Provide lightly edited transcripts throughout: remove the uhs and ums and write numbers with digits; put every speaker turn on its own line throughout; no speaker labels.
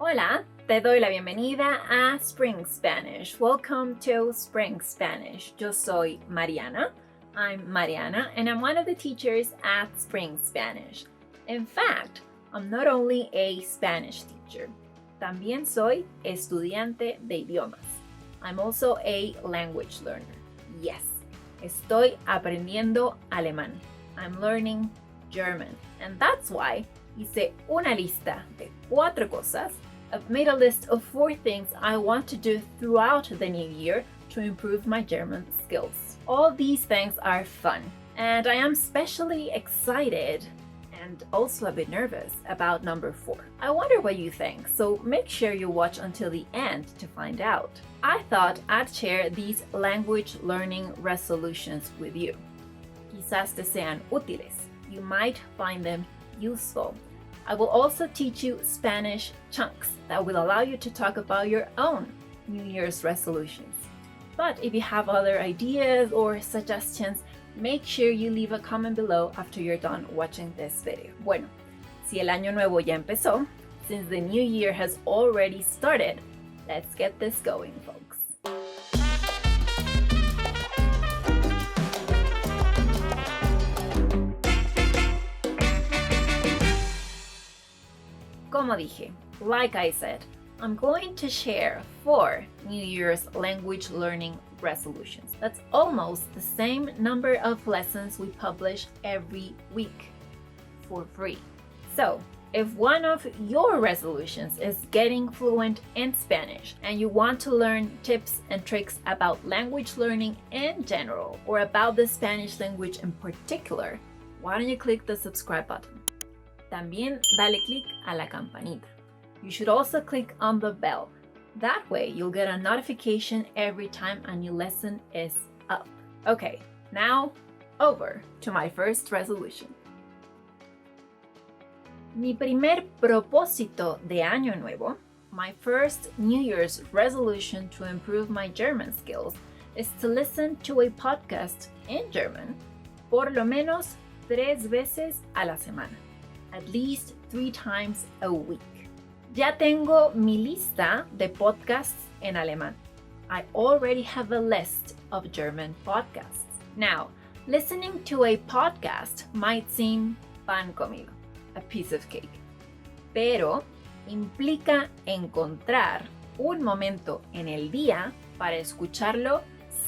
Hola, te doy la bienvenida a Spring Spanish. Welcome to Spring Spanish. Yo soy Mariana. I'm Mariana, and I'm one of the teachers at Spring Spanish. In fact, I'm not only a Spanish teacher, también soy estudiante de idiomas. I'm also a language learner. Yes, estoy aprendiendo alemán. I'm learning German, and that's why hice una lista de 4 cosas. I've made a list of 4 things I want to do throughout the new year to improve my German skills. All these things are fun, and I am especially excited and also a bit nervous about number 4. I wonder what you think, so make sure you watch until the end to find out. I thought I'd share these language learning resolutions with you. Quizás te sean útiles. You might find them useful. I will also teach you Spanish chunks that will allow you to talk about your own New Year's resolutions. But if you have other ideas or suggestions, make sure you leave a comment below after you're done watching this video. Bueno, si el año nuevo ya empezó, since the new year has already started, let's get this going, folks. Como dije, like I said, I'm going to share 4 New Year's language learning resolutions. That's almost the same number of lessons we publish every week for free. So, if one of your resolutions is getting fluent in Spanish and you want to learn tips and tricks about language learning in general or about the Spanish language in particular, why don't you click the subscribe button? También dale click a la campanita. You should also click on the bell. That way you'll get a notification every time a new lesson is up. Okay, now over to my first resolution. Mi primer propósito de año nuevo, my first New Year's resolution to improve my German skills, is to listen to a podcast in German por lo menos 3 veces a la semana. At least 3 times a week. Ya tengo mi lista de podcasts en alemán. I already have a list of German podcasts. Now, listening to a podcast might seem pan comido, a piece of cake. Pero implica encontrar un momento en el día para escucharlo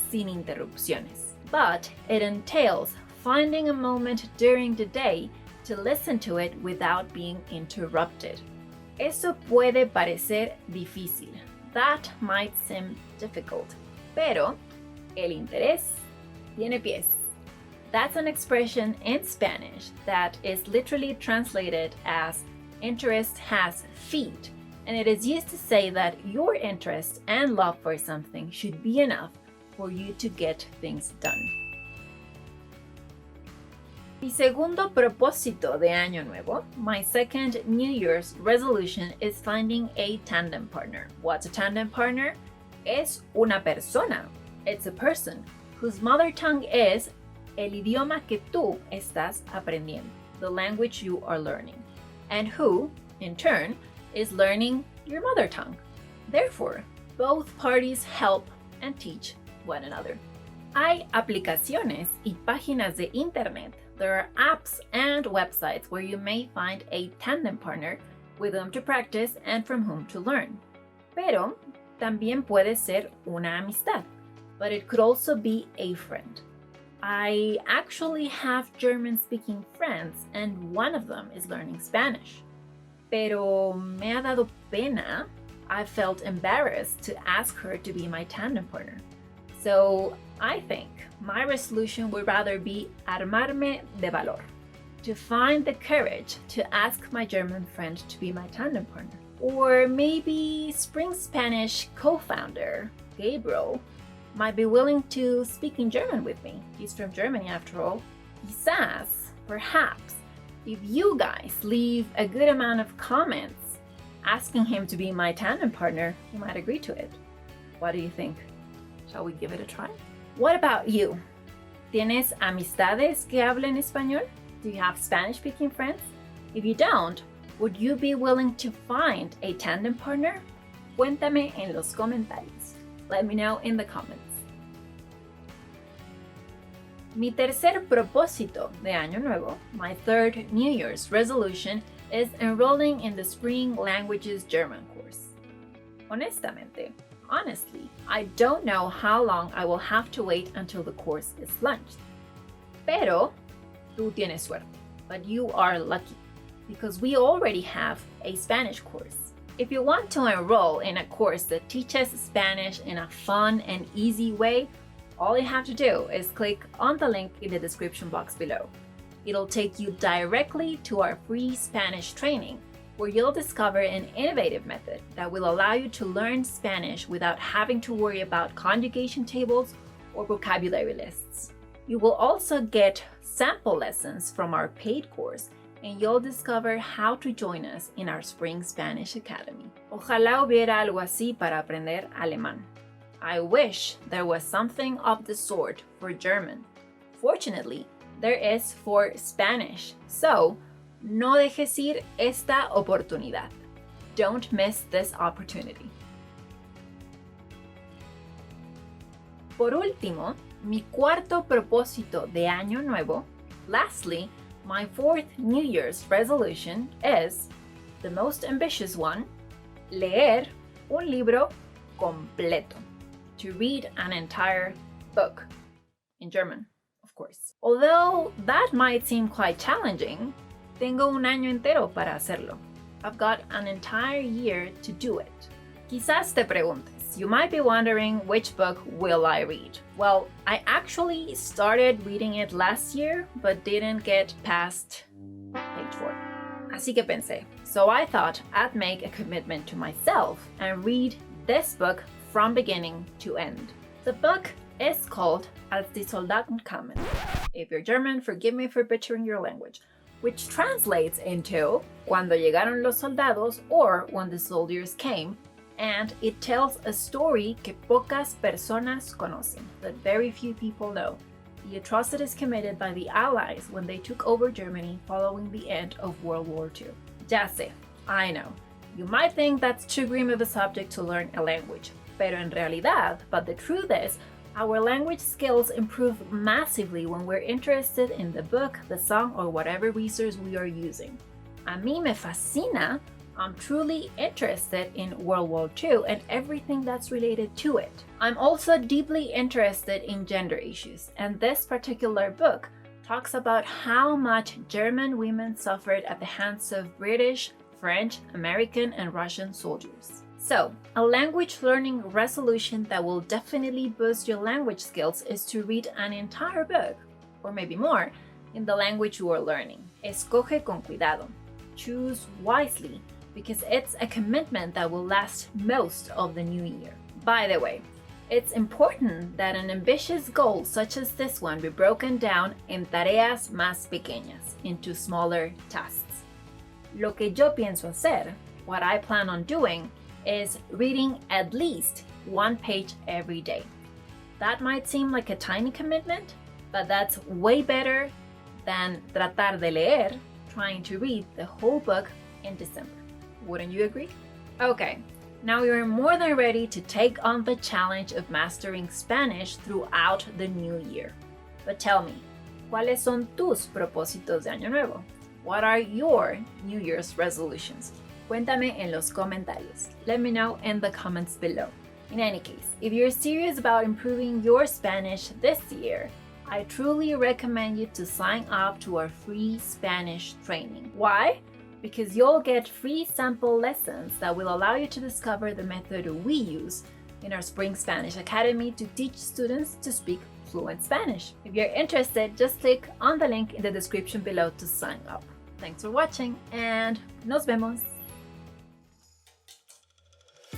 sin interrupciones. But it entails finding a moment during the day to listen to it without being interrupted. Eso puede parecer difícil. That might seem difficult. Pero el interés tiene pies. That's an expression in Spanish that is literally translated as interest has feet, and it is used to say that your interest and love for something should be enough for you to get things done. Mi segundo propósito de año nuevo, my second New Year's resolution, is finding a tandem partner. What's a tandem partner? Es una persona. It's a person whose mother tongue is el idioma que tú estás aprendiendo, the language you are learning, and who, in turn, is learning your mother tongue. Therefore, both parties help and teach one another. Hay aplicaciones y páginas de internet. There are apps and websites where you may find a tandem partner with whom to practice and from whom to learn. Pero también puede ser una amistad, but it could also be a friend. I actually have German-speaking friends, and one of them is learning Spanish. Pero me ha dado pena. I felt embarrassed to ask her to be my tandem partner. So I think my resolution would rather be armarme de valor, to find the courage to ask my German friend to be my tandem partner. Or maybe Spring Spanish co-founder, Gabriel, might be willing to speak in German with me. He's from Germany after all. Quizás, perhaps, if you guys leave a good amount of comments asking him to be my tandem partner, he might agree to it. What do you think? Shall we give it a try? What about you? ¿Tienes amistades que hablen español? Do you have Spanish-speaking friends? If you don't, Would you be willing to find a tandem partner? Cuéntame en los comentarios. Let me know in the comments. Mi tercer propósito de Año Nuevo, my third New Year's resolution, is enrolling in the Spring Languages German course. Honestly, I don't know how long I will have to wait until the course is launched. Pero, tú tienes suerte, but you are lucky, because we already have a Spanish course. If you want to enroll in a course that teaches Spanish in a fun and easy way, all you have to do is click on the link in the description box below. It'll take you directly to our free Spanish training, where you'll discover an innovative method that will allow you to learn Spanish without having to worry about conjugation tables or vocabulary lists. You will also get sample lessons from our paid course, and you'll discover how to join us in our Spring Spanish Academy. Ojalá hubiera algo así para aprender alemán. I wish there was something of the sort for German. Fortunately, there is for Spanish. So, no dejes ir esta oportunidad. Don't miss this opportunity. Por último, mi cuarto propósito de Año Nuevo, lastly, my fourth New Year's resolution is, the most ambitious one, leer un libro completo. To read an entire book. In German, of course. Although that might seem quite challenging, tengo un año entero para hacerlo. I've got an entire year to do it. Quizás te preguntes, you might be wondering which book will I read? Well, I actually started reading it last year, but didn't get past page 4. Así que pensé, so I thought I'd make a commitment to myself and read this book from beginning to end. The book is called Als die Soldaten kamen. If you're German, forgive me for butchering your language, which translates into Cuando llegaron los soldados, or When the soldiers came, and it tells a story que pocas personas conocen, that very few people know. The atrocities committed by the Allies when they took over Germany following the end of World War II. Ya sé, I know. You might think that's too grim of a subject to learn a language, pero en realidad, but the truth is, our language skills improve massively when we're interested in the book, the song, or whatever resource we are using. A mí me fascina. I'm truly interested in World War II and everything that's related to it. I'm also deeply interested in gender issues, and this particular book talks about how much German women suffered at the hands of British, French, American, and Russian soldiers. So, a language learning resolution that will definitely boost your language skills is to read an entire book, or maybe more, in the language you are learning. Escoge con cuidado. Choose wisely, because it's a commitment that will last most of the new year. By the way, it's important that an ambitious goal such as this one be broken down en tareas más pequeñas, into smaller tasks. Lo que yo pienso hacer, what I plan on doing, is reading at least one page every day. That might seem like a tiny commitment, but that's way better than tratar de leer, trying to read the whole book in December. Wouldn't you agree? Okay, now you're more than ready to take on the challenge of mastering Spanish throughout the new year. But tell me, ¿cuáles son tus propósitos de Año Nuevo? What are your New Year's resolutions? Cuéntame en los comentarios. Let me know in the comments below. In any case, if you're serious about improving your Spanish this year, I truly recommend you to sign up to our free Spanish training. Why? Because you'll get free sample lessons that will allow you to discover the method we use in our Spring Spanish Academy to teach students to speak fluent Spanish. If you're interested, just click on the link in the description below to sign up. Thanks for watching, and nos vemos!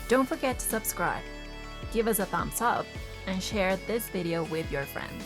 Don't forget to subscribe, give us a thumbs up, and share this video with your friends.